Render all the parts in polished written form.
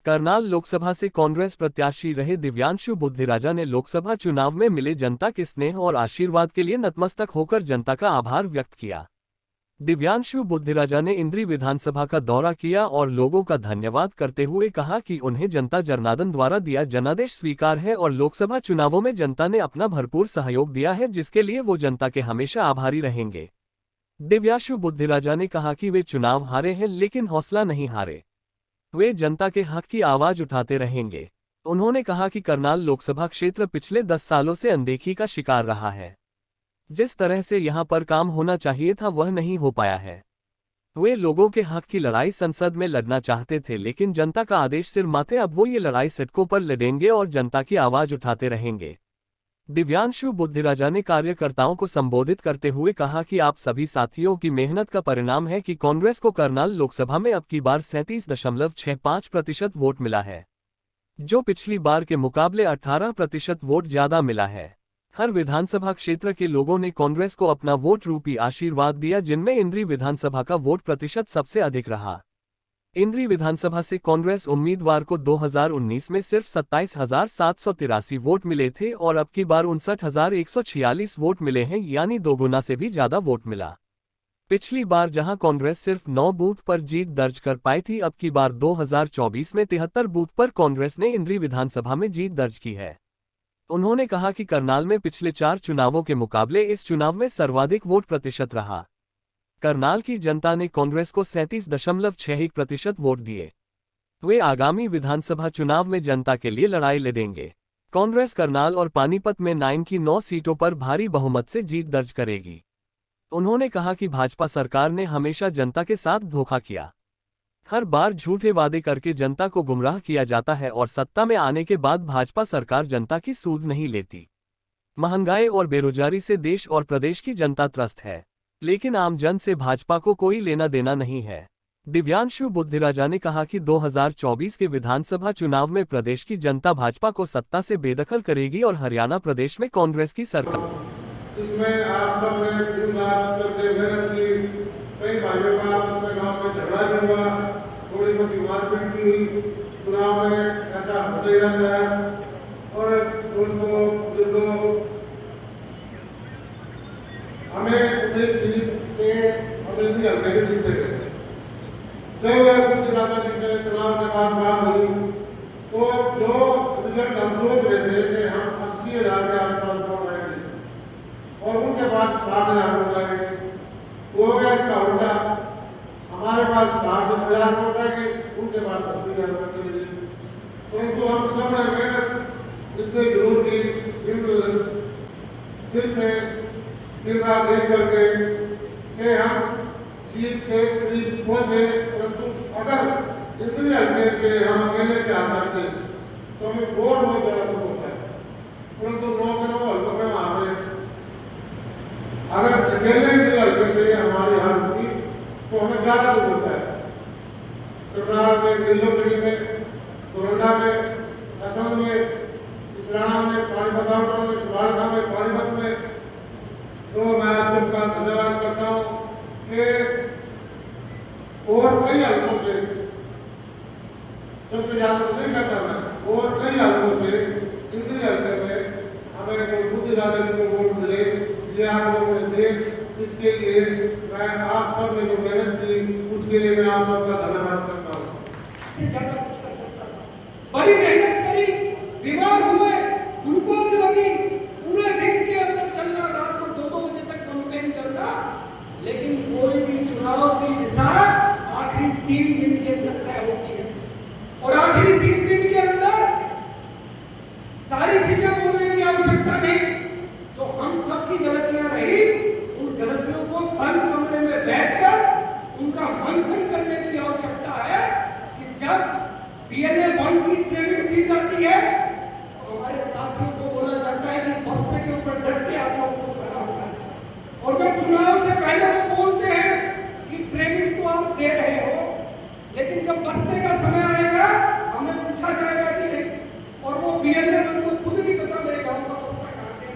करनाल लोकसभा से कांग्रेस प्रत्याशी रहे दिव्यांशु बुद्धिराजा ने लोकसभा चुनाव में मिले जनता के स्नेह और आशीर्वाद के लिए नतमस्तक होकर जनता का आभार व्यक्त किया। दिव्यांशु बुद्धिराजा ने इंद्री विधानसभा का दौरा किया और लोगों का धन्यवाद करते हुए कहा कि उन्हें जनता जनार्दन द्वारा दिया जनादेश स्वीकार है और लोकसभा चुनावों में जनता ने अपना भरपूर सहयोग दिया है, जिसके लिए वो जनता के हमेशा आभारी रहेंगे। दिव्यांशु बुद्धिराजा ने कहा कि वे चुनाव हारे हैं लेकिन हौसला नहीं हारे, वे जनता के हक की आवाज उठाते रहेंगे। उन्होंने कहा कि करनाल लोकसभा क्षेत्र पिछले 10 सालों से अनदेखी का शिकार रहा है। जिस तरह से यहां पर काम होना चाहिए था वह नहीं हो पाया है। वे लोगों के हक की लड़ाई संसद में लड़ना चाहते थे, लेकिन जनता का आदेश सिर माथे अब वो ये लड़ाई सड़कों पर लड़ेंगे और जनता की आवाज उठाते रहेंगे। दिव्यांशु बुद्धिराजा ने कार्यकर्ताओं को संबोधित करते हुए कहा कि आप सभी साथियों की मेहनत का परिणाम है कि कांग्रेस को करनाल लोकसभा में अब की बार 37.65% वोट मिला है, जो पिछली बार के मुकाबले 18% वोट ज्यादा मिला है। हर विधानसभा क्षेत्र के लोगों ने कांग्रेस को अपना वोट रूपी आशीर्वाद दिया, जिनमें इंद्री विधानसभा का वोट प्रतिशत सबसे अधिक रहा। इंद्री विधानसभा से कांग्रेस उम्मीदवार को 2019 में सिर्फ 27,783 वोट मिले थे और अब की बार 59,146 वोट मिले हैं, यानी दोगुना से भी ज्यादा वोट मिला। पिछली बार जहां कांग्रेस सिर्फ 9 बूथ पर जीत दर्ज कर पाई थी, अब की बार 2024 में 73 बूथ पर कांग्रेस ने इंद्री विधानसभा में जीत दर्ज की है। उन्होंने कहा कि करनाल में पिछले 4 चुनावों के मुकाबले इस चुनाव में सर्वाधिक वोट प्रतिशत रहा। करनाल की जनता ने कांग्रेस को 37.61% वोट दिए। वे आगामी विधानसभा चुनाव में जनता के लिए लड़ाई लड़ेंगे। कांग्रेस करनाल और पानीपत में 9 की 9 सीटों पर भारी बहुमत से जीत दर्ज करेगी। उन्होंने कहा कि भाजपा सरकार ने हमेशा जनता के साथ धोखा किया। हर बार झूठे वादे करके जनता को गुमराह किया जाता है और सत्ता में आने के बाद भाजपा सरकार जनता की सूद नहीं लेती। महंगाई और बेरोजगारी से देश और प्रदेश की जनता त्रस्त है, लेकिन आम जन से भाजपा को कोई लेना देना नहीं है। दिव्यांशु बुद्धिराजा ने कहा कि 2024 के विधानसभा चुनाव में प्रदेश की जनता भाजपा को सत्ता से बेदखल करेगी और हरियाणा प्रदेश में कांग्रेस की सरकार। इसमें आप सब ने दिन रात करके मेहनत की, कई भाजपा आपस में गांव में झगड़ा भी हुआ, थोड़ी बहुत मारपीट भी हुई, चुनाव में ऐसा होता ही रहता है। और दोस्तों बुजुर्गों, हमें उम्मीद थी कि हम इतनी हल्के से जीते गए। जब बुद्धिराजा जी से चुनाव के बाद बात हुई तो जो रिजल्ट हम सोच रहे थे कि हम 80,000 के आसपास वोट आएंगे और उनके पास 60,000 वोट आएंगे, वो हो गया इसका उल्टा। हमारे पास 60,000 वोट आएंगे, उनके पास 80,000 वोट आएंगे। परंतु हम सब ने मेहनत इतनी जरूर की, दिल से दिन रात एक करके कि हम जीत के करीब पहुंचे। परंतु अगर इतनी हल्के से हम अकेले से आ जाते तो हमें वोट बहुत ज्यादा दुख होता है, परंतु 9 के 9 हल्कों में हार रहे। अगर अकेले इतनी हल्के से हमारी हार होती तो हमें ज्यादा दुख होता है। करनाल में, दिल्लोगढ़ी में, कोरंडा में, असम में, इसराना में, पानीपत में, सिवालखा में, पानीपत में, तो मैं आप सबका धन्यवाद करता हूँ कि और कई हल्कों से, सबसे ज्यादा तो नहीं कहता मैं, और कई हल्कों से इंद्री हल्के में हमें कोई बुद्धिराजा जी को वोट मिले, ये आप लोगों ने दिए, इसके लिए मैं आप सब ने जो मेहनत की उसके लिए मैं आप सबका धन्यवाद करता हूँ। ज्यादा कुछ कर सकता था, बड़ी मेहनत करी, बीमार हुए, ग्लूकोज लगी, पूरे दिन के अंदर चलना, रात को 2-2 बजे तक कैंपेन करना, लेकिन कोई भी चुनाव की दिशा आखिरी 3 दिन के अंदर तय होती है और आखिरी 3 दिन के अंदर सारी चीजें बोलने की आवश्यकता नहीं। जो हम सबकी गलतियां रही, उन गलतियों को बंद कमरे में बैठकर उनका मंथन करने की आवश्यकता है कि जब PLA 1 की ट्रेनिंग दी जाती है तो हमारे साथियों को बोला जाता है कि बस्ते के ऊपर डट के आप लोगों को खड़ा होना है। और जब चुनाव से पहले वो बोलते हैं कि ट्रेनिंग तो आप दे रहे हो, लेकिन जब बस्ते का समय आएगा हमें पूछा जाएगा कि नहीं, और वो PLA 1 को खुद नहीं पता मेरे गांव का बस्ता कहाँ है।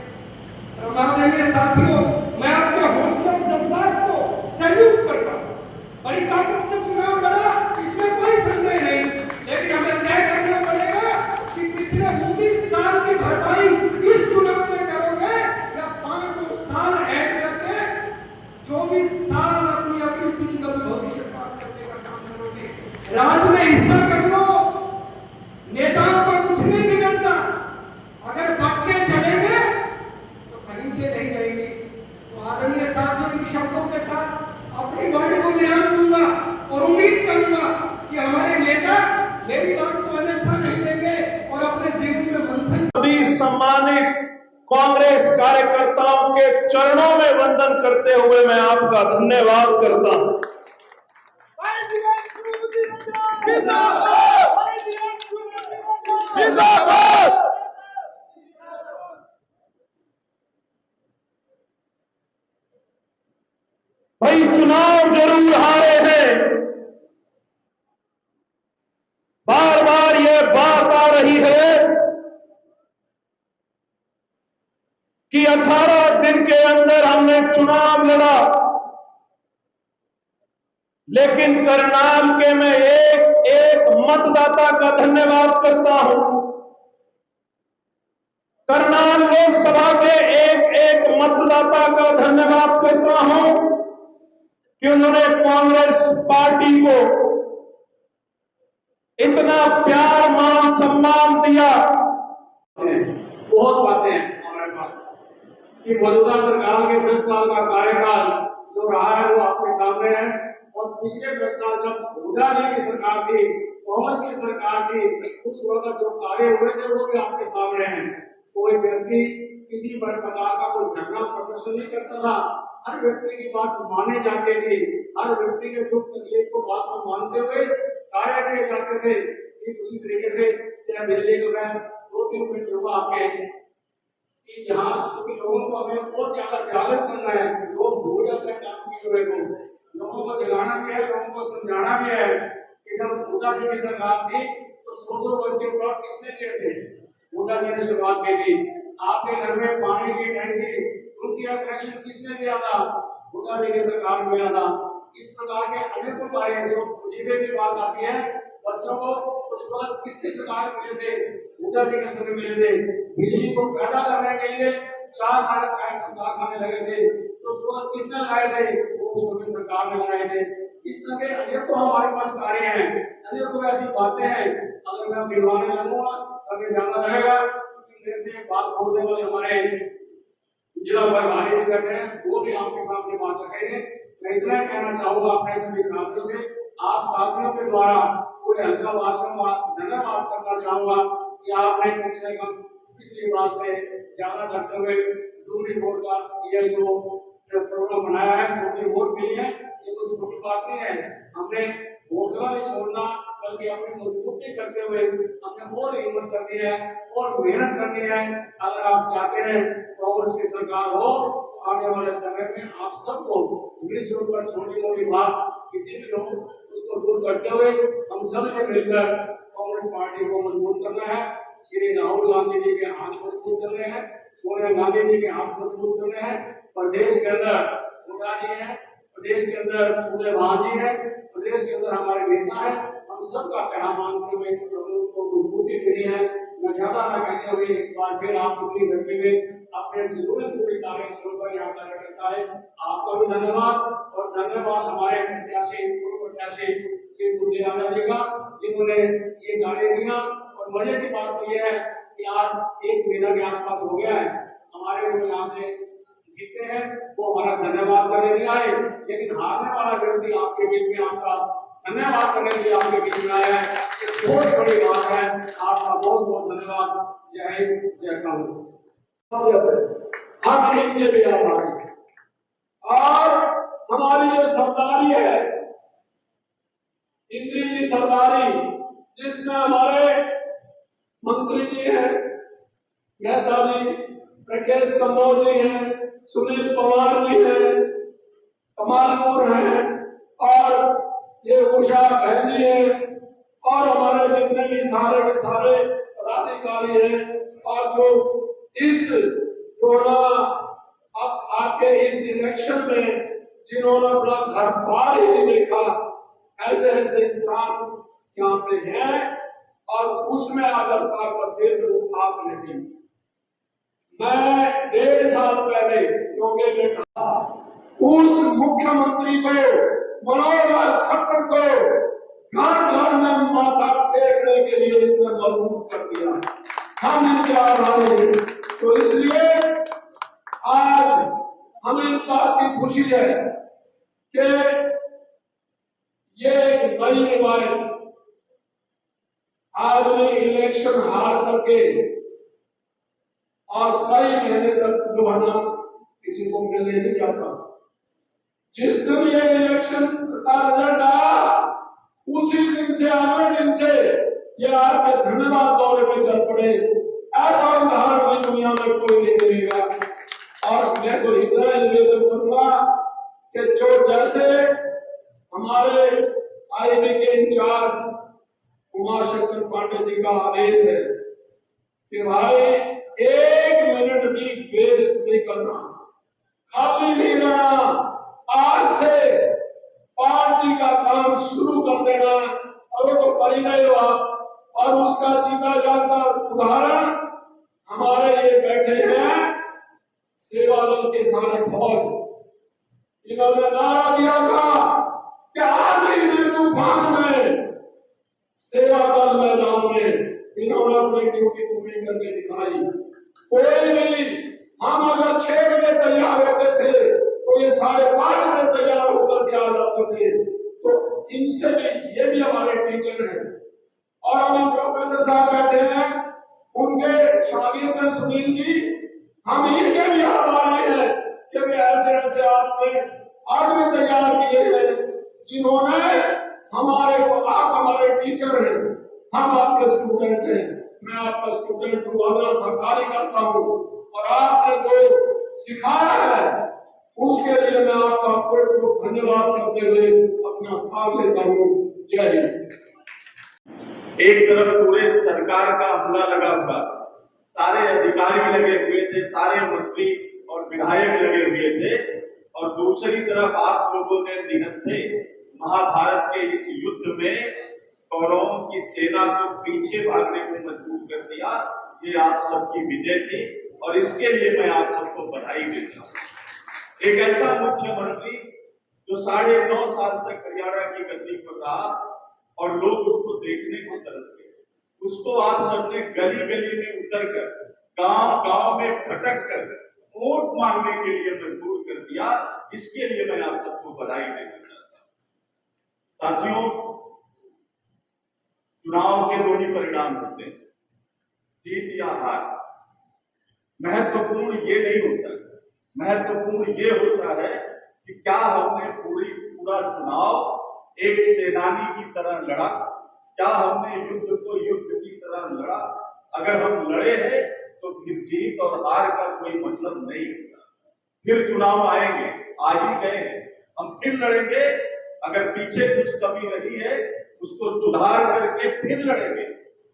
आदरणीय साथियों, मैं आपके हौसला जज्बात को सैल्यूट करता हूँ। बड़ी ताकत से चुनाव लड़ा, इसमें कोई संदेह नहीं, लेकिन हमें तय पिछले 19 साल की भरपाई इस चुनाव में करोगे या 5 साल ऐड करके 24 साल अपनी अगली पीढ़ी का भविष्य पार करने का काम करोगे। राज में हिस्सा कर लो, नेताओं का कुछ नहीं बिगड़ता। अगर पक्के चलेंगे तो कहीं के नहीं रहेंगे। तो आदरणीय साथियों, इन शब्दों के साथ अपनी वाणी को विराम दूंगा और उम्मीद करूंगा कि हमारे नेता मेरी बात को अन्यथा नहीं देंगे और अपने जीवन में मंथन। सभी सम्मानित कांग्रेस कार्यकर्ताओं के चरणों में वंदन करते हुए मैं आपका धन्यवाद करता हूं। जिंदाबाद। भाई चुनाव जरूर हारे हैं, बार बार ये बात आ रही है कि 18 दिन के अंदर हमने चुनाव लड़ा, लेकिन करनाल के मैं एक एक मतदाता का धन्यवाद करता हूं। करनाल लोकसभा के एक एक मतदाता का धन्यवाद करता हूं कि उन्होंने कांग्रेस पार्टी को इतना प्यार मान सम्मान दिया। बहुत बातें हैं हमारे पास कि मौजूदा सरकार के 10 साल का कार्यकाल जो रहा है वो आपके सामने है, और पिछले 10 साल जब हुड्डा जी की सरकार थी, कांग्रेस की सरकार थी, उस वक्त जो कार्य हुए थे वो भी आपके सामने हैं। कोई व्यक्ति किसी प्रकार का कोई धरना प्रदर्शन नहीं करता था, हर व्यक्ति की बात माने जाते थे, हर व्यक्ति के दुख तकलीफ को बात को मानते हुए कार्य किए जाते थे। उसी तरीके से चाहे बिजली का मैं 2-3 मिनट लूंगा आपके कि जहाँ क्योंकि लोगों को हमें और ज्यादा जागरूक करना है। लोग भूल जाते हैं काम की हुए को, लोगों को जगाना भी है, लोगों को समझाना भी है कि जब हुड्डा जी की सरकार थी तो 100 रोज के प्लॉट किसने दिए थे? हुड्डा जी ने शुरुआत की थी। आपके घर में पानी की टैंकी, उनकी कनेक्शन किसने दिया था? हुड्डा जी की सरकार में मिला था। इस प्रकार के अनेकों कार्य जो जीवे की बात आती है, बच्चों को उस वक्त किसकी सरकार मिले थे? हुड्डा जी के समय मिले थे। बिजली को पैदा करने के लिए 4 कारखाने लगे थे, तो उस वक्त किसने लगाए थे? वो उस समय सरकार ने लगाए थे। इस तरह के अनेकों हमारे पास कार्य हैं, अनेकों ऐसी बातें हैं। अगर मैं गिनवाने लगूंगा समय ज्यादा रहेगा, क्योंकि मेरे से बात बोलने वाले हमारे जिला प्रभारी जी बैठे हैं, वो भी आपके सामने बात रखेंगे। मैं इतना ही कहना चाहूंगा अपने सभी साथियों से, आप साथियों के द्वारा पूरे हल्का भाषण धन्यवाद करना चाहूंगा कि आपने कम से कम पिछली बार से ज्यादा करते हुए डूबरी बोर्ड का ये जो प्रोग्राम बनाया है, डूबरी बोर्ड के लिए ये कोई छोटी बात नहीं है। हमने हौसला नहीं छोड़ना, बल्कि अपनी मजबूती करते हुए हमने और हिम्मत करनी है और मेहनत करनी है। अगर आप चाहते हैं कांग्रेस की सरकार हो, आने वाले समय में आप सबको मिलजुल कर छोटी मोटी बात किसी भी लोग उसको दूर करते हुए हम सब ने मिलकर कांग्रेस पार्टी को मजबूत करना है। श्री राहुल गांधी जी के हाथ मजबूत करने हैं, सोनिया गांधी जी के हाथ मजबूत करने हैं। प्रदेश के अंदर हुड्डा जी है, प्रदेश के अंदर उदय जी है, प्रदेश के अंदर हमारे नेता है। हम सबका कहना मानते हुए को मजबूती देनी है। मैं ज्यादा न कहते हुए एक बार फिर आप पूरी गर्मी में अपने जरूरत पूरी कार्य शुरू पर यहाँ कार्य करता है। आपका भी धन्यवाद, और धन्यवाद हमारे प्रत्याशी श्री बुद्धिराजा जी का, जिन्होंने ये कार्य किया। और मजे की बात तो यह है कि आज 1 महीना के आसपास हो गया है, हमारे जो यहाँ से जीते हैं वो हमारा धन्यवाद करने नहीं आए, लेकिन हारने वाला व्यक्ति आपके बीच में आपका धन्यवाद करने के लिए आपके बीच में आया है। बहुत बड़ी बात है, आपका बहुत बहुत धन्यवाद। जय हिंद, जय कांग्रेस। हम इनके भी आभारी हैं। और हमारी जो सरदारी है, इंद्री जी सरदारी, जिसमें हमारे मंत्री जी हैं, मेहता जी, राकेश कंबोज जी हैं, सुनील पवार जी हैं, कमालपुर हैं, और ये उषा बहन जी हैं, और हमारे जितने भी सारे के सारे पदाधिकारी हैं। और जो इस अब आपके इस इलेक्शन में जिन्होंने अपना घर बार ही नहीं देखा, ऐसे ऐसे इंसान यहाँ पे हैं। और उसमें अगर ताकत दे तो आप नहीं। मैं 1.5 साल पहले क्योंकि बेटा उस मुख्यमंत्री को मनोहर खट्टर को घर घर में माथा टेकने के लिए इसने मजबूर कर दिया। हम इनके आभारी हैं। तो इसलिए आज हमें इस बात की खुशी है कि ये एक नई रिवायत, आदमी इलेक्शन हार करके और कई महीने तक जो है ना किसी को मिलने नहीं जाता। जिस दिन ये इलेक्शन का रिजल्ट आया उसी दिन से अगले दिन से ये आपके धन्यवाद दौरे में चल पड़े। ऐसा उदाहरण पूरी दुनिया में कोई नहीं मिलेगा। और मैं तो इतना निवेदन करूंगा कि जो जैसे हमारे आईबी के इंचार्ज उमाशंकर पांडे जी का आदेश है कि भाई 1 मिनट भी वेस्ट नहीं करना, खाली नहीं रहना, आज से पार्टी का काम शुरू कर देना। और वो तो कर ही रहे हो आप। और उसका जीता जागता उदाहरण हमारे ये बैठे हैं सेवा दल के सारे फौज। इन्होंने नारा दिया था कि आंधी में तूफान में सेवा दल मैदान में इन्होंने अपनी ड्यूटी पूरी करके दिखाई। कोई भी हम अगर 6 बजे तैयार होते थे तो ये 5:30 बजे तैयार होकर के आ जाते थे। तो इनसे भी ये भी हमारे टीचर हैं। और अभी प्रोफेसर साहब बैठे हैं, उनके शागिर्द हैं सुनील जी। हम इनके भी आभारी हैं कि वे ऐसे ऐसे आपने आदमी तैयार किए हैं जिन्होंने हमारे को, आप हमारे टीचर हैं, हम आपके स्टूडेंट हैं। मैं आपका स्टूडेंट हूँ, आदर सरकारी करता हूँ। और आपने जो सिखाया है उसके लिए मैं आपका बहुत धन्यवाद करते हुए अपना स्थान लेता हूँ। जय हिंद। एक तरफ पूरे सरकार का हमला लगा हुआ, सारे अधिकारी लगे हुए थे, सारे मंत्री और विधायक लगे हुए थे, और दूसरी तरफ आप लोगों ने निहत्थे महाभारत के इस युद्ध में कौरवों की सेना को पीछे भागने को मजबूर कर दिया। ये आप सबकी विजय थी और इसके लिए मैं आप सबको बधाई देता हूँ। एक ऐसा मुख्यमंत्री जो 9.5 साल तक हरियाणा की गद्दी पर रहा और लोग उसको देखने को तरस गए, उसको आप सबने गली गली में उतर कर, गांव गांव में भटक कर वोट मांगने के लिए मजबूर कर दिया। इसके लिए मैं आप सबको बधाई देना चाहता हूं। साथियों, चुनाव के 2 ही परिणाम होते हैं, जीत या हार। महत्वपूर्ण ये नहीं होता, महत्वपूर्ण ये होता है कि क्या हमने पूरा चुनाव एक सेनानी की तरह लड़ा, क्या हमने युद्ध को युद्ध की तरह लड़ा। अगर हम लड़े हैं तो फिर जीत और हार का कोई मतलब नहीं होता। फिर चुनाव आएंगे, आ ही गए हैं, हम फिर लड़ेंगे। अगर पीछे कुछ कमी रही है उसको सुधार करके फिर लड़ेंगे,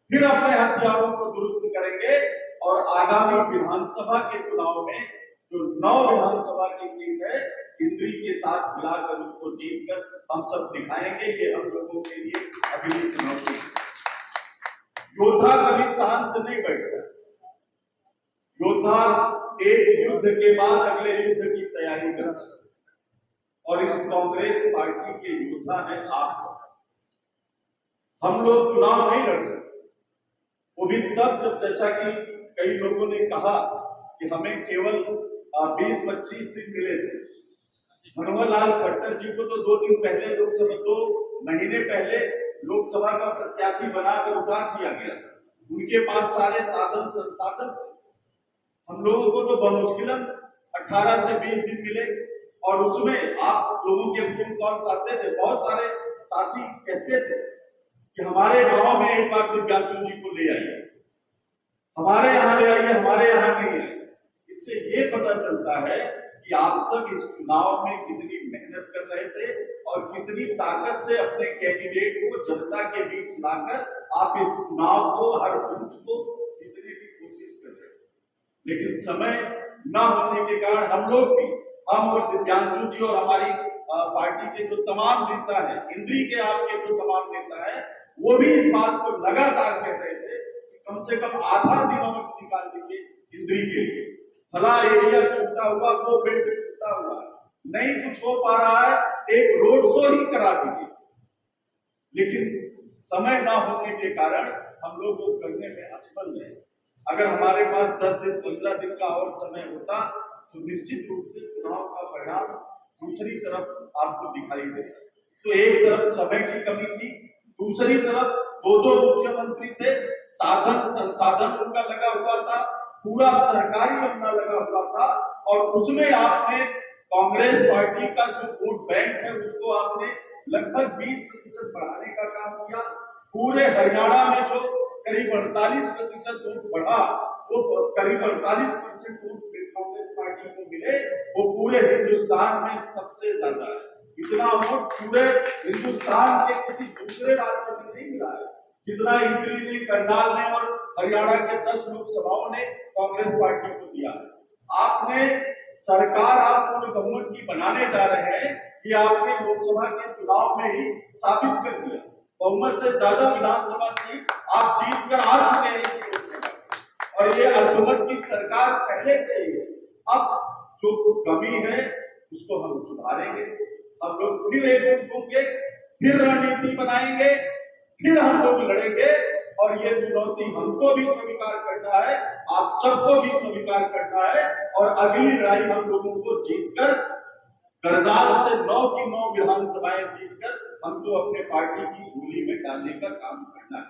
फिर अपने हथियारों को दुरुस्त करेंगे और आगामी विधानसभा के चुनाव में जो 9 विधानसभा की सीट है इंद्री के साथ मिलाकर उसको जीतकर हम सब दिखाएंगे। ये हम लोगों के लिए अगली चुनौती है। योद्धा कभी शांत नहीं बैठता, योद्धा एक युद्ध के बाद अगले युद्ध की तैयारी करता है। और इस कांग्रेस पार्टी के योद्धा है आप सब। हम लोग चुनाव नहीं लड़ सकते, वो भी तब जब, जैसा कि कई लोगों ने कहा कि हमें केवल 20-25 दिन मिले थे। मनोहर लाल खट्टर जी को तो 2 दिन पहले लोकसभा, 2 महीने पहले लोकसभा का प्रत्याशी बनाकर उतार दिया गया। उनके पास सारे साधन संसाधन थे। हम लोगों को तो बमुश्किलन 18 से 20 दिन मिले और उसमें आप लोगों के फोन कॉल्स आते थे। बहुत सारे साथी कहते थे कि हमारे गांव में एक बार दिव्यांशु जी को ले आइए, हमारे यहाँ ले आइए, हमारे यहाँ नहीं आइए। इससे ये पता चलता है कि आप सब इस चुनाव में कितनी मेहनत कर रहे थे और कितनी ताकत से अपने कैंडिडेट को जनता के बीच लाकर आप इस चुनाव को, हर बूथ को जीतने की कोशिश कर रहे थे। लेकिन समय न होने के कारण हम लोग भी, हम और दिव्यांशु जी और हमारी पार्टी के जो तमाम नेता हैं, इंद्री के आपके जो तमाम नेता हैं, वो भी इस बात को लगातार कह रहे थे कि कम से कम आधा दिन और निकाल दीजिए इंद्री के लिए, भला एरिया छूटा हुआ, वो बेल्ट छूटा हुआ, नहीं कुछ हो पा रहा है, एक रोड शो ही करा दीजिए। लेकिन समय ना होने के कारण हम लोग वो करने में असफल हैं। अगर हमारे पास 10 दिन 15 दिन का और समय होता तो निश्चित रूप से चुनाव का परिणाम दूसरी तरफ आपको दिखाई देता। तो एक तरफ समय की कमी थी, दूसरी तरफ दो मुख्यमंत्री थे, साधन संसाधन उनका लगा हुआ था, पूरा सरकारी अमला लगा हुआ था, और उसमें आपने कांग्रेस पार्टी का जो वोट बैंक है उसको आपने लगभग 20% बढ़ाने का काम किया। पूरे हरियाणा में जो करीब 48% वोट बढ़ा, वो करीब 48% वोट कांग्रेस पार्टी को मिले, वो पूरे हिंदुस्तान में सबसे ज्यादा है। इतना वोट पूरे हिंदुस्तान के किसी दूसरे राज्य में नहीं मिला है जितना इंद्री ने, करनाल ने और हरियाणा के 10 लोकसभाओं ने कांग्रेस पार्टी को दिया है। आपने सरकार आप पूर्ण बहुमत की बनाने जा रहे हैं, ये आपने लोकसभा के चुनाव में ही साबित कर दिया। बहुमत से ज्यादा विधानसभा सीट आप जीत कर आ चुके हैं इस लोकसभा, और ये अल्पमत की सरकार पहले से ही है। अब जो कमी है उसको हम सुधारेंगे, हम लोग फिर एकजुट होंगे, फिर रणनीति बनाएंगे, फिर हम लोग लड़ेंगे, और ये चुनौती हमको भी स्वीकार करना है, आप सबको भी स्वीकार करना है, और अगली लड़ाई हम लोगों को जीतकर करनाल से 9 की 9 विधानसभाएं जीतकर हमको अपने पार्टी की झोली में डालने का काम करना है।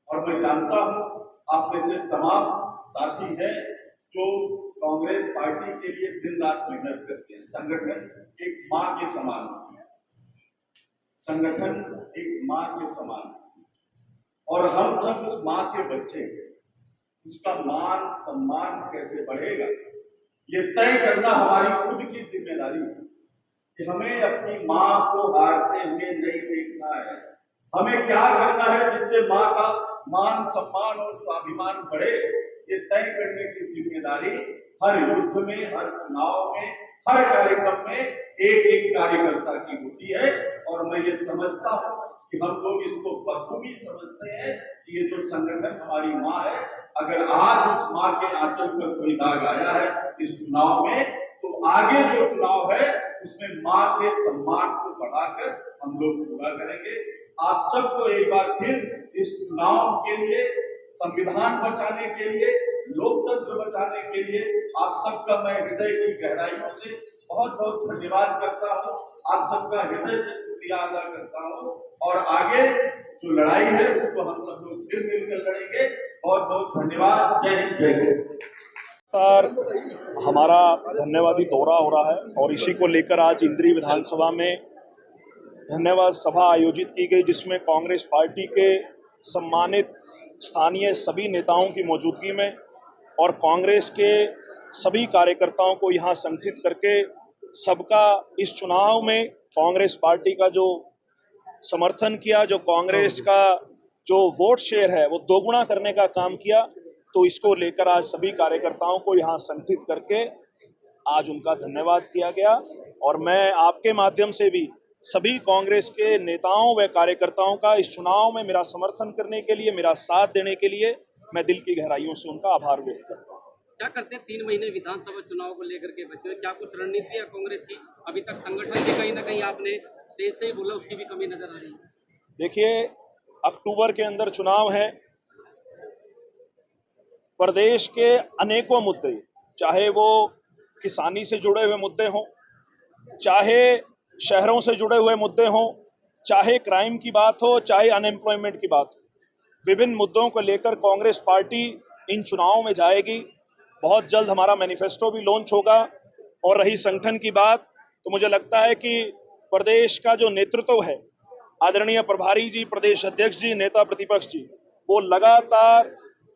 और मैं जानता हूं आप में से तमाम साथी हैं जो कांग्रेस पार्टी के लिए दिन रात मेहनत करते हैं। संगठन एक मां के समान है, संगठन एक मां के समान है, और हम सब उस मां के बच्चे हैं। उसका मान सम्मान कैसे बढ़ेगा ये तय करना हमारी खुद की जिम्मेदारी है कि हमें अपनी मां को हारते हुए नहीं देखना है। हमें क्या करना है जिससे मां का मान सम्मान और स्वाभिमान बढ़े, ये तय करने की जिम्मेदारी हर युद्ध में, हर चुनाव में, हर कार्यक्रम में एक एक कार्यकर्ता की होती है। और मैं ये समझता हूं कि हम लोग इसको बखूबी समझते हैं कि ये जो संगठन हमारी मां है, अगर आज उस मां के आंचल पर कोई दाग आया है इस चुनाव में, तो आगे जो चुनाव है उसमें मां के सम्मान को बढ़ाकर हम लोग पूरा करेंगे। आप सबको एक बार फिर इस चुनाव के लिए, संविधान बचाने के लिए, लोकतंत्र बचाने के लिए आप सबका मैं हृदय की गहराइयों से बहुत बहुत धन्यवाद करता हूं। आप सबका हृदय से शुक्रिया अदा करता हूं, और आगे जो लड़ाई है उसको हम सब लोग फिर मिलकर लड़ेंगे। बहुत बहुत धन्यवाद। जय हिंद, जय हिंद। हमारा धन्यवादी दौरा हो रहा है, और इसी को लेकर आज इंद्री विधानसभा में धन्यवाद सभा आयोजित की गई, जिसमें कांग्रेस पार्टी के सम्मानित स्थानीय सभी नेताओं की मौजूदगी में और कांग्रेस के सभी कार्यकर्ताओं को यहाँ संगठित करके सबका इस चुनाव में कांग्रेस पार्टी का जो समर्थन किया, जो कांग्रेस का जो वोट शेयर है वो दोगुना करने का काम किया। तो इसको लेकर आज सभी कार्यकर्ताओं को यहाँ संगठित करके आज उनका धन्यवाद किया गया, और मैं आपके माध्यम से भी सभी कांग्रेस के नेताओं व कार्यकर्ताओं का इस चुनाव में मेरा समर्थन करने के लिए, मेरा साथ देने के लिए मैं दिल की गहराइयों से उनका आभार व्यक्त करता हूँ। क्या करते हैं 3 महीने विधानसभा चुनाव को लेकर के बचे हुए, क्या कुछ रणनीति है कांग्रेस की? अभी तक संगठन भी कहीं ना कहीं आपने स्टेज से ही बोला उसकी भी कमी नजर आ रही है। देखिए, अक्टूबर के अंदर चुनाव है, प्रदेश के अनेकों मुद्दे, चाहे वो किसानी से जुड़े हुए मुद्दे हों, चाहे शहरों से जुड़े हुए मुद्दे हों, चाहे क्राइम की बात हो, चाहे अनएम्प्लॉयमेंट की बात हो, विभिन्न मुद्दों को लेकर कांग्रेस पार्टी इन चुनावों में जाएगी। बहुत जल्द हमारा मैनिफेस्टो भी लॉन्च होगा। और रही संगठन की बात, तो मुझे लगता है कि प्रदेश का जो नेतृत्व है, आदरणीय प्रभारी जी, प्रदेश अध्यक्ष जी, नेता प्रतिपक्ष जी, वो लगातार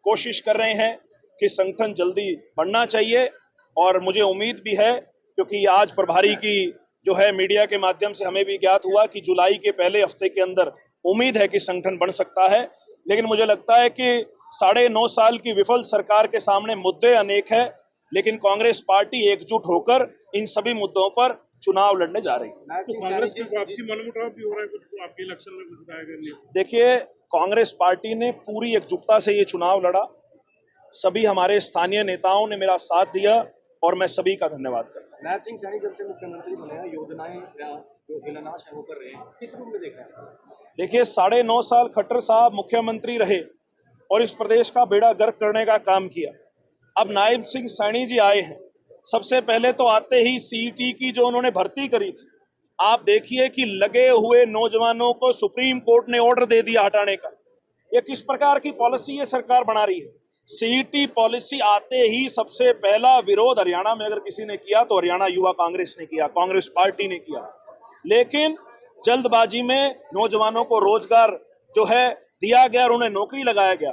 कोशिश कर रहे हैं कि संगठन जल्दी बढ़ना चाहिए। और मुझे उम्मीद भी है, क्योंकि आज प्रभारी की जो है मीडिया के माध्यम से हमें भी ज्ञात हुआ कि जुलाई के पहले हफ्ते के अंदर उम्मीद है कि संगठन बढ़ सकता है। लेकिन मुझे लगता है कि 9.5 साल की विफल सरकार के सामने मुद्दे अनेक हैं, लेकिन कांग्रेस पार्टी एकजुट होकर इन सभी मुद्दों पर चुनाव लड़ने जा रही है। तो कांग्रेस की वापसी मनमुटाव भी हो रहा है कुछ आपके इलेक्शन में कुछ बताया गया नहीं। देखिए, कांग्रेस पार्टी ने पूरी एकजुटता से ये चुनाव लड़ा। सभी हमारे स्थानीय नेताओं ने मेरा साथ दिया और मैं सभी का धन्यवाद करता हूँ। नायब सिंह सैनी जब से मुख्यमंत्री बने हैं, योजनाएं या जो शिलान्यास है वो कर रहे हैं, किस रूप में देख रहे हैं? देखिए, 9.5 साल खट्टर साहब मुख्यमंत्री रहे और इस प्रदेश का बेड़ा गर्क करने का काम किया। अब नायब सिंह सैनी जी आए हैं। सबसे पहले तो आते ही सीईटी की जो उन्होंने भर्ती करी थी, आप देखिए कि लगे हुए नौजवानों को सुप्रीम कोर्ट ने ऑर्डर दे दिया हटाने का। ये किस प्रकार की पॉलिसी ये सरकार बना रही है? सीईटी पॉलिसी आते ही सबसे पहला विरोध हरियाणा में अगर किसी ने किया तो हरियाणा युवा कांग्रेस ने किया, कांग्रेस पार्टी ने किया। लेकिन जल्दबाजी में नौजवानों को रोजगार जो है दिया गया और उन्हें नौकरी लगाया गया।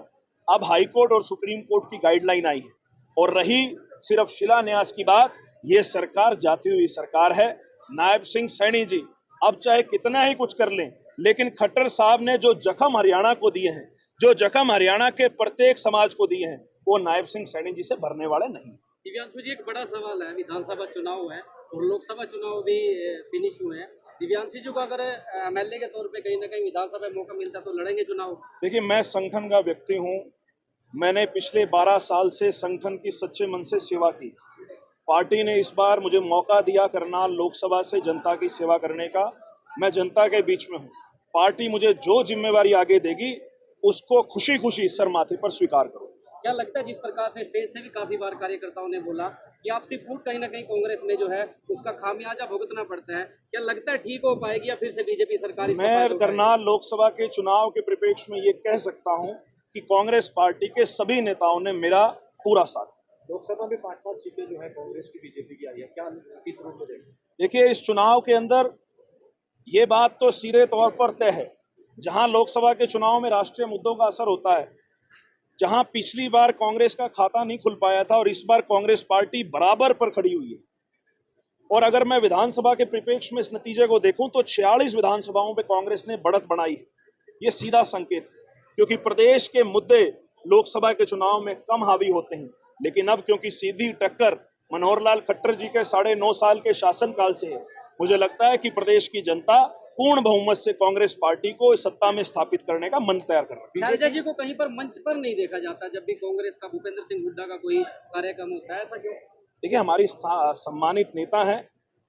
अब हाईकोर्ट और सुप्रीम कोर्ट की गाइडलाइन आई है और रही सिर्फ शिलान्यास की बात, ये सरकार जाती हुई सरकार है। नायब सिंह सैनी जी अब चाहे कितना ही कुछ कर लें, लेकिन खट्टर साहब ने जो जख्म हरियाणा को दिए हैं, जो जख्म हरियाणा के प्रत्येक समाज को दिए हैं, वो नायब सिंह सैनी जी से भरने वाले नहीं। दिव्यांशु जी, एक बड़ा सवाल है, विधानसभा चुनाव है और लोकसभा चुनाव भी फिनिश हुए हैं। दिव्यांशु जी को अगर एमएलए के तौर पे कहीं ना कहीं विधानसभा में मौका मिलता तो लड़ेंगे चुनाव? देखिए, मैं संगठन का व्यक्ति हूँ। मैंने पिछले 12 साल से संगठन की सच्चे मन से सेवा की। पार्टी ने इस बार मुझे मौका दिया करनाल लोकसभा से जनता की सेवा करने का। मैं जनता के बीच में हूँ। पार्टी मुझे जो जिम्मेवारी आगे देगी उसको खुशी खुशी सर माथे पर स्वीकार करो। क्या लगता है, जिस प्रकार से स्टेज से भी काफी बार कार्यकर्ताओं ने बोला कि आपसी फूट कहीं ना कहीं कांग्रेस में जो है उसका खामियाजा भुगतना पड़ता है, क्या लगता है ठीक हो पाएगी या फिर से बीजेपी सरकार? मैं करनाल लोकसभा के चुनाव के परिप्रेक्ष्य में ये कह सकता हूँ कि कांग्रेस पार्टी के सभी नेताओं ने मेरा पूरा साथ। लोकसभा में 5-5 सीटें जो है कांग्रेस की बीजेपी की आई है, क्या किस रूप में देखें? देखिए, इस चुनाव के अंदर ये बात तो सीधे तौर पर तय है, जहां लोकसभा के चुनाव में राष्ट्रीय मुद्दों का असर होता है, जहां पिछली बार कांग्रेस का खाता नहीं खुल पाया था और इस बार कांग्रेस पार्टी बराबर पर खड़ी हुई है। और अगर मैं विधानसभा के परिप्रेक्ष्य में इस नतीजे को देखूं तो 46 विधानसभाओं पे कांग्रेस ने बढ़त बनाई है। ये सीधा संकेत है, क्योंकि प्रदेश के मुद्दे लोकसभा के चुनाव में कम हावी होते हैं, लेकिन अब क्योंकि सीधी टक्कर मनोहर लाल खट्टर जी के 9.5 साल के शासनकाल से है, मुझे लगता है कि प्रदेश की जनता पूर्ण बहुमत से कांग्रेस पार्टी को सत्ता में स्थापित करने का मन तैयार कर रही है। शैलजा जी को कहीं पर मंच पर नहीं देखा जाता जब भी कांग्रेस का भूपेंद्र सिंह हुड्डा का कोई कार्यक्रम होता है, ऐसा क्यों? देखिए, हमारी सम्मानित नेता हैं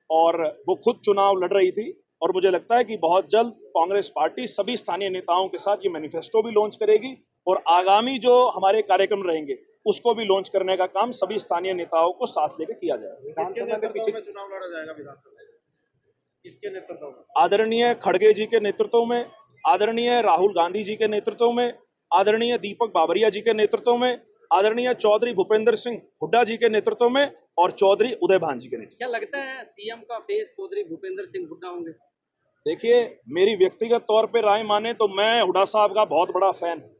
और वो खुद चुनाव लड़ रही थी और मुझे लगता है कि बहुत जल्द कांग्रेस पार्टी सभी स्थानीय नेताओं के साथ ये मैनिफेस्टो भी लॉन्च करेगी और आगामी जो हमारे कार्यक्रम रहेंगे उसको भी लॉन्च करने का काम सभी स्थानीय नेताओं को साथ लेकर किया जाएगा। चुनाव लड़ा जाएगा विधानसभा में, किसके नेतृत्व में? आदरणीय खड़गे जी के नेतृत्व में, आदरणीय राहुल गांधी जी के नेतृत्व में, आदरणीय दीपक बाबरिया जी के नेतृत्व में, आदरणीय चौधरी भूपेंद्र सिंह हुड्डा जी के नेतृत्व में और चौधरी उदय भान जी के नेतृत्व। क्या लगता है सीएम का फेस चौधरी भूपेंद्र सिंह हुड्डा होंगे? देखिए, मेरी व्यक्तिगत तौर पे राय माने तो मैं हुड्डा साहब का बहुत बड़ा फैन हूँ।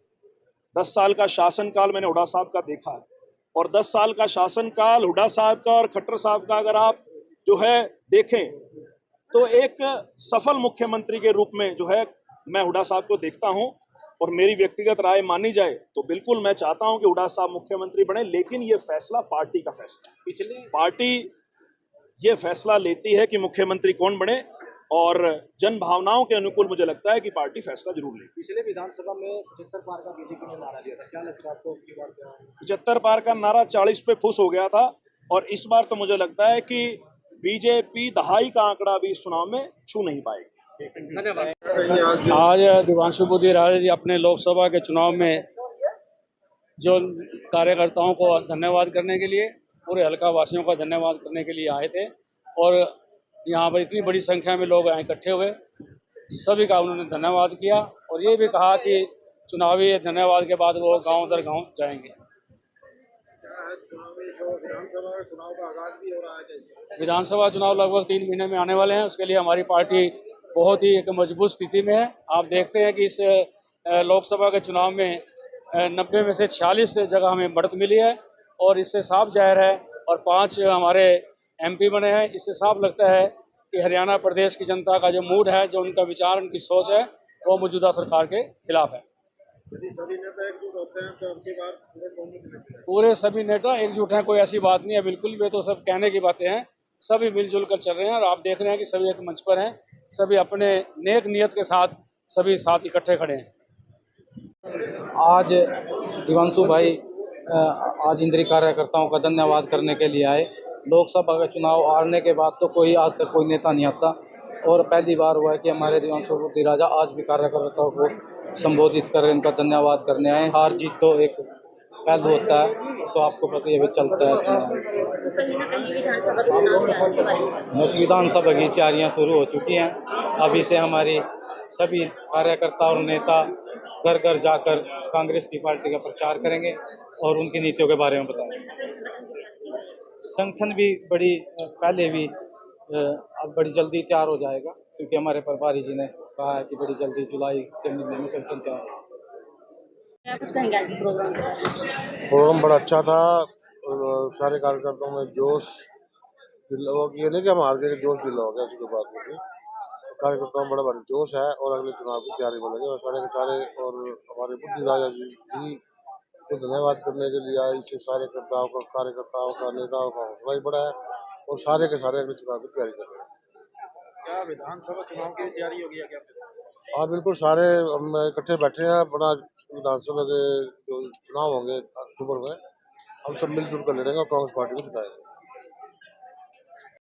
10 साल का शासनकाल मैंने हुड्डा साहब का देखा है और 10 साल का शासनकाल हुड्डा साहब का और खट्टर साहब का अगर आप जो है देखें तो एक सफल मुख्यमंत्री के रूप में जो है मैं हुड्डा साहब को देखता हूं। और मेरी व्यक्तिगत राय मानी जाए तो बिल्कुल मैं चाहता हूं कि हुड्डा साहब मुख्यमंत्री बने, लेकिन ये फैसला पार्टी का फैसला है। पिछले पार्टी ये फैसला लेती है कि मुख्यमंत्री कौन बने और जन भावनाओं के अनुकूल मुझे लगता है कि पार्टी फैसला जरूर लेगी। पिछले विधानसभा में 75 पार का बीजेपी ने नारा दिया था, क्या लगता है आपको की बार क्या? 75 पार का नारा 40 पे फुस हो गया था और इस बार तो मुझे लगता है कि बीजेपी दहाई का आंकड़ा भी इस चुनाव में छू नहीं पाएगी। धन्यवाद। आज दिव्यांशु बुद्धिराजा जी अपने लोकसभा के चुनाव में जो कार्यकर्ताओं को धन्यवाद करने के लिए, पूरे हल्का वासियों का धन्यवाद करने के लिए आए थे और यहाँ पर इतनी बड़ी संख्या में लोग यहाँ इकट्ठे हुए, सभी का उन्होंने धन्यवाद किया और ये भी कहा कि चुनावी धन्यवाद के बाद वो गांव दर गांव जाएंगे। विधानसभा चुनाव का आगाज भी हो रहा है। विधानसभा चुनाव लगभग 3 महीने में आने वाले हैं, उसके लिए हमारी पार्टी बहुत ही एक मजबूत स्थिति में है। आप देखते हैं कि इस लोकसभा के चुनाव में 90 में से 46 जगह हमें बढ़त मिली है और इससे साफ जाहिर है, और 5 हमारे एमपी बने हैं। इससे साफ लगता है कि हरियाणा प्रदेश की जनता का जो मूड है, जो उनका विचार, उनकी सोच है, वो मौजूदा सरकार के खिलाफ है। यदि सभी नेता एकजुट होते हैं तो अबकी बार पूरे सभी नेता एकजुट हैं, कोई ऐसी बात नहीं है बिल्कुल भी, तो सब कहने की बातें हैं। सभी मिलजुल कर चल रहे हैं और आप देख रहे हैं कि सभी एक मंच पर हैं, सभी अपने नेक नियत के साथ सभी साथ इकट्ठे खड़े हैं। आज दिवांशु भाई आज इंद्री कार्यकर्ताओं का धन्यवाद करने के लिए आए। लोकसभा का चुनाव हारने के बाद तो कोई आज तक कोई नेता नहीं आता और पहली बार हुआ है कि हमारे दिवांशु बुद्धिराजा आज भी कार्यकर्ताओं को संबोधित कर रहे हैं, उनका धन्यवाद करने आए। हार जीत तो एक पहलू होता है, तो आपको पता ही चलता है। तो कहीं ना कहीं विधानसभा के चुनाव है, उसके बारे में बस विधानसभा की तैयारियां शुरू हो चुकी हैं। अभी से हमारी सभी कार्यकर्ता और नेता घर घर जाकर कांग्रेस की पार्टी का प्रचार करेंगे और उनकी नीतियों के बारे में बताएंगे। संगठन भी बड़ी पहले भी अब बड़ी जल्दी तैयार हो जाएगा, क्योंकि हमारे प्रभारी जी ने कहा है कि बड़ी जल्दी जुलाई के महीने में संगठन तैयार होगा। क्या कुछ कहेंगे आज के प्रोग्राम के बारे में? प्रोग्राम बड़ा अच्छा था और सारे कार्यकर्ताओं में जोश ये नहीं कि हम हार गए, जोश दिला हो गया, ऐसी कोई बात नहीं। कार्यकर्ताओं में बड़ा बड़ा जोश है और अगले चुनाव की तैयारी में लगे और सारे के सारे। और हमारे बुद्धिराजा जी को धन्यवाद करने के लिए आए। इससे सारे कार्यकर्ताओं का नेताओं का हौसला ही बड़ा है और सारे के सारे अगले चुनाव की तैयारी कर रहे हैं। क्या विधानसभा चुनाव की तैयारी होगी क्या? हाँ बिल्कुल, सारे हम इकट्ठे बैठे हैं। बड़ा विधानसभा के जो चुनाव होंगे अक्टूबर में, हम सब मिलजुल कर लड़ेंगे और कांग्रेस पार्टी को जिताएंगे।